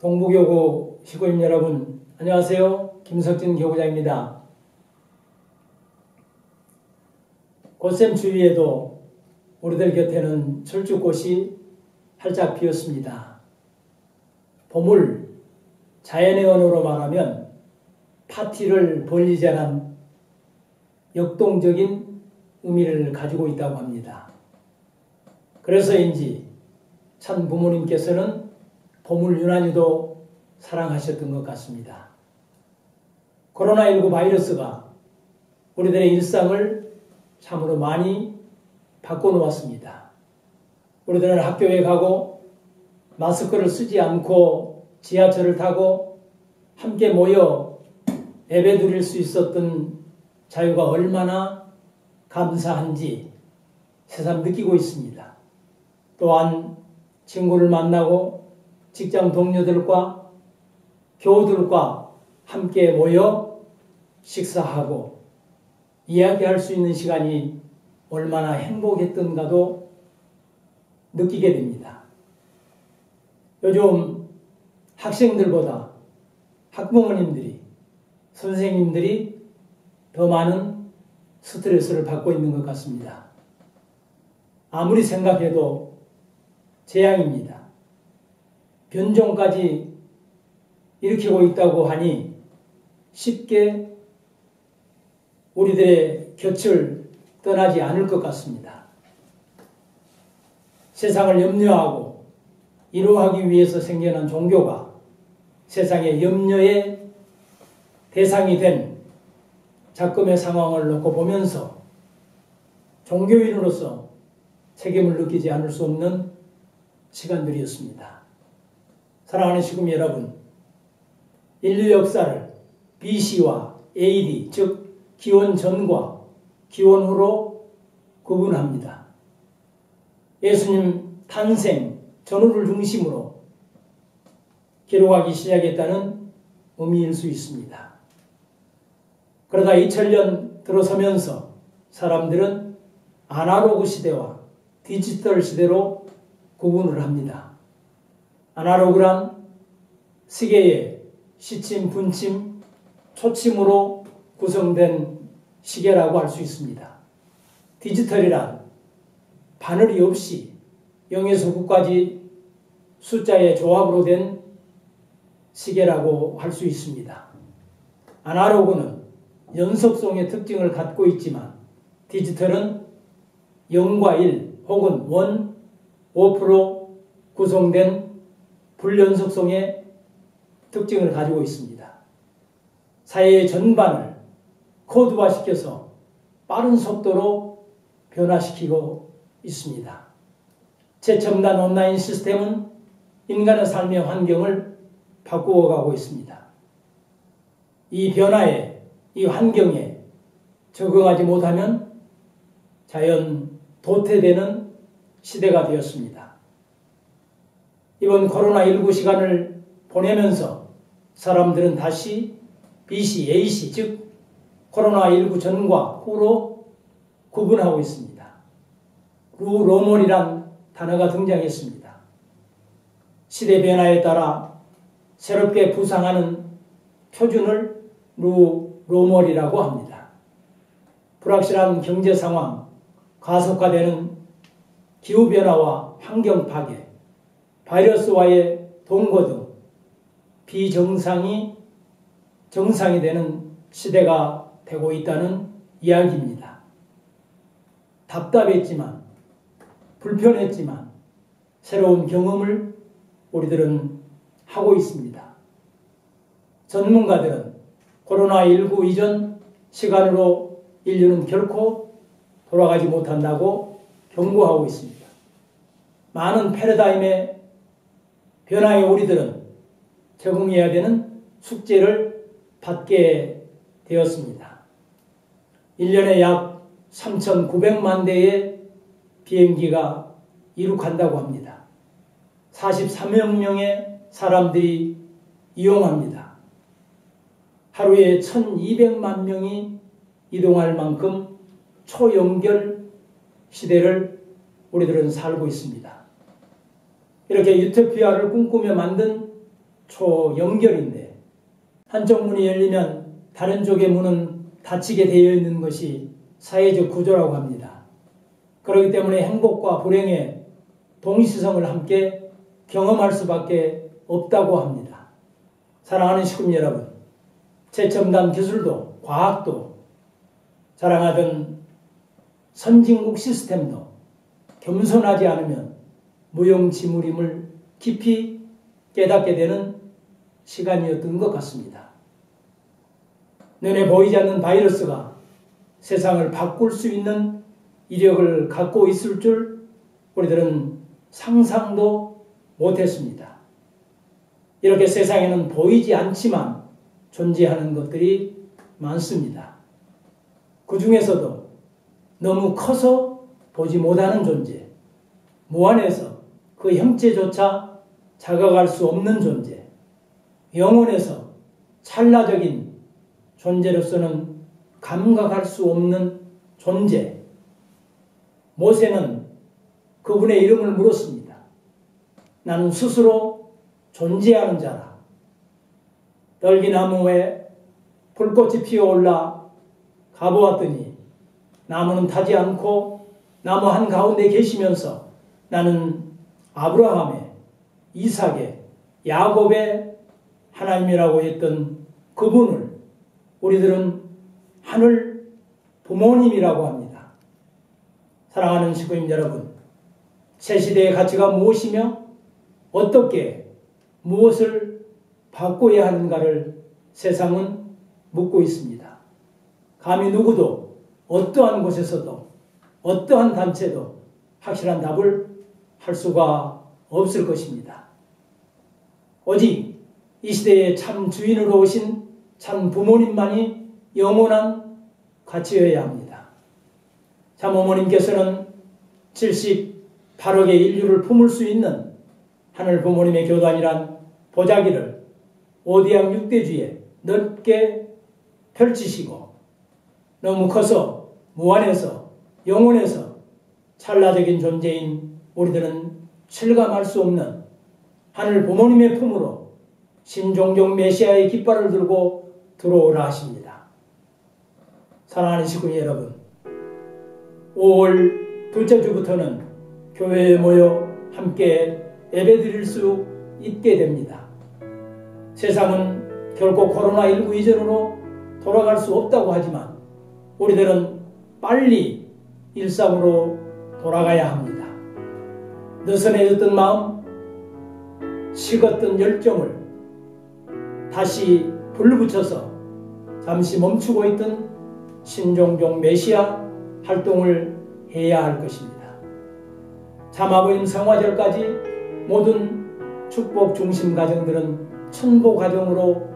동부교구 식구님 여러분, 안녕하세요. 김석진 교구장입니다. 꽃샘 주위에도 우리들 곁에는 철쭉꽃이 활짝 피었습니다. 봄을 자연의 언어로 말하면 파티를 벌리지 않은 역동적인 의미를 가지고 있다고 합니다. 그래서인지 참 부모님께서는 봄을 유난히도 사랑하셨던 것 같습니다. 코로나19 바이러스가 우리들의 일상을 참으로 많이 바꿔놓았습니다. 우리들은 학교에 가고 마스크를 쓰지 않고 지하철을 타고 함께 모여 예배 드릴 수 있었던 자유가 얼마나 감사한지 새삼 느끼고 있습니다. 또한 친구를 만나고 직장 동료들과 교우들과 함께 모여 식사하고 이야기할 수 있는 시간이 얼마나 행복했던가도 느끼게 됩니다. 요즘 학생들보다 학부모님들이, 선생님들이 더 많은 스트레스를 받고 있는 것 같습니다. 아무리 생각해도 재앙입니다. 변종까지 일으키고 있다고 하니 쉽게 우리들의 곁을 떠나지 않을 것 같습니다. 세상을 염려하고 이루하기 위해서 생겨난 종교가 세상의 염려의 대상이 된 작금의 상황을 놓고 보면서 종교인으로서 책임을 느끼지 않을 수 없는 시간들이었습니다. 사랑하는 시구미 여러분, 인류 역사를 BC와 AD, 즉 기원 전과 기원 후로 구분합니다. 예수님 탄생 전후를 중심으로 기록하기 시작했다는 의미일 수 있습니다. 그러다 2000년 들어서면서 사람들은 아날로그 시대와 디지털 시대로 구분을 합니다. 아날로그란 시계의 시침, 분침, 초침으로 구성된 시계라고 할 수 있습니다. 디지털이란 바늘이 없이 0에서 9까지 숫자의 조합으로 된 시계라고 할 수 있습니다. 아날로그는 연속성의 특징을 갖고 있지만 디지털은 0과 1 혹은 1, 5% 구성된 불연속성의 특징을 가지고 있습니다. 사회의 전반을 코드화시켜서 빠른 속도로 변화시키고 있습니다. 최첨단 온라인 시스템은 인간의 삶의 환경을 바꾸어가고 있습니다. 이 변화에, 이 환경에 적응하지 못하면 자연 도태되는 시대가 되었습니다. 이번 코로나19 시간을 보내면서 사람들은 다시 BC, AC, 즉 코로나19 전과 후로 구분하고 있습니다. 루로몰이란 단어가 등장했습니다. 시대 변화에 따라 새롭게 부상하는 표준을 루로몰이라고 합니다. 불확실한 경제 상황, 가속화되는 기후변화와 환경 파괴, 바이러스와의 동거 등 비정상이 정상이 되는 시대가 되고 있다는 이야기입니다. 답답했지만, 불편했지만 새로운 경험을 우리들은 하고 있습니다. 전문가들은 코로나19 이전 시간으로 인류는 결코 돌아가지 못한다고 경고하고 있습니다. 많은 패러다임의 변화에 우리들은 적응해야 되는 숙제를 받게 되었습니다. 1년에 약 3,900만 대의 비행기가 이륙한다고 합니다. 43억 명의 사람들이 이용합니다. 하루에 1,200만 명이 이동할 만큼 초연결 시대를 우리들은 살고 있습니다. 이렇게 유토피아를 꿈꾸며 만든 초연결인데 한쪽 문이 열리면 다른 쪽의 문은 닫히게 되어 있는 것이 사회적 구조라고 합니다. 그렇기 때문에 행복과 불행의 동시성을 함께 경험할 수밖에 없다고 합니다. 사랑하는 식구님 여러분, 최첨단 기술도 과학도 자랑하던 선진국 시스템도 겸손하지 않으면 무용지물임을 깊이 깨닫게 되는 시간이었던 것 같습니다. 눈에 보이지 않는 바이러스가 세상을 바꿀 수 있는 이력을 갖고 있을 줄 우리들은 상상도 못했습니다. 이렇게 세상에는 보이지 않지만 존재하는 것들이 많습니다. 그 중에서도 너무 커서 보지 못하는 존재, 무한해서 그 형체조차 자각할 수 없는 존재, 영원해서 찰나적인 존재로서는 감각할 수 없는 존재. 모세는 그분의 이름을 물었습니다. 나는 스스로 존재하는 자라. 떨기나무에 불꽃이 피어올라 가보았더니 나무는 타지 않고 나무 한가운데 계시면서 나는 아브라함의, 이삭의, 야곱의 하나님이라고 했던 그분을 우리들은 하늘 부모님이라고 합니다. 사랑하는 식구님 여러분, 새 시대의 가치가 무엇이며 어떻게 무엇을 바꿔야 하는가를 세상은 묻고 있습니다. 감히 누구도 어떠한 곳에서도 어떠한 단체도 확실한 답을 할 수가 없을 것입니다. 오직 이 시대의 참 주인으로 오신 참 부모님만이 영원한 가치여야 합니다. 참 어머님께서는 78억의 인류를 품을 수 있는 하늘 부모님의 교단이란 보자기를 오대양 6대주에 넓게 펼치시고 너무 커서 무한해서 영원해서 찰나적인 존재인 우리들은 실감할 수 없는 하늘 부모님의 품으로 신종종 메시아의 깃발을 들고 들어오라 하십니다. 사랑하는 식구님 여러분, 5월 둘째 주부터는 교회에 모여 함께 예배드릴 수 있게 됩니다. 세상은 결코 코로나19 이전으로 돌아갈 수 없다고 하지만 우리들은 빨리 일상으로 돌아가야 합니다. 느슨해졌던 마음, 식었던 열정을 다시 불붙여서 잠시 멈추고 있던 신종종 메시아 활동을 해야 할 것입니다. 참아버님 성화절까지 모든 축복 중심 가정들은 천보 가정으로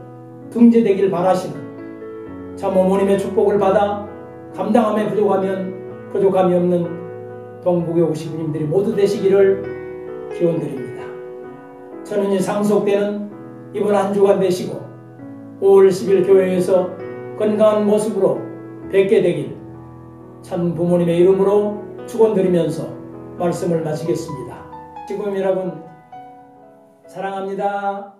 등재되길 바라시는 참 어머님의 축복을 받아 감당함에 부족함이 없는 동부교구 시부님들이 모두 되시기를 기원드립니다. 천년이 상속되는 이번 한 주간 되시고 5월 10일 교회에서 건강한 모습으로 뵙게 되길 참 부모님의 이름으로 축원드리면서 말씀을 마치겠습니다. 지금 여러분 사랑합니다.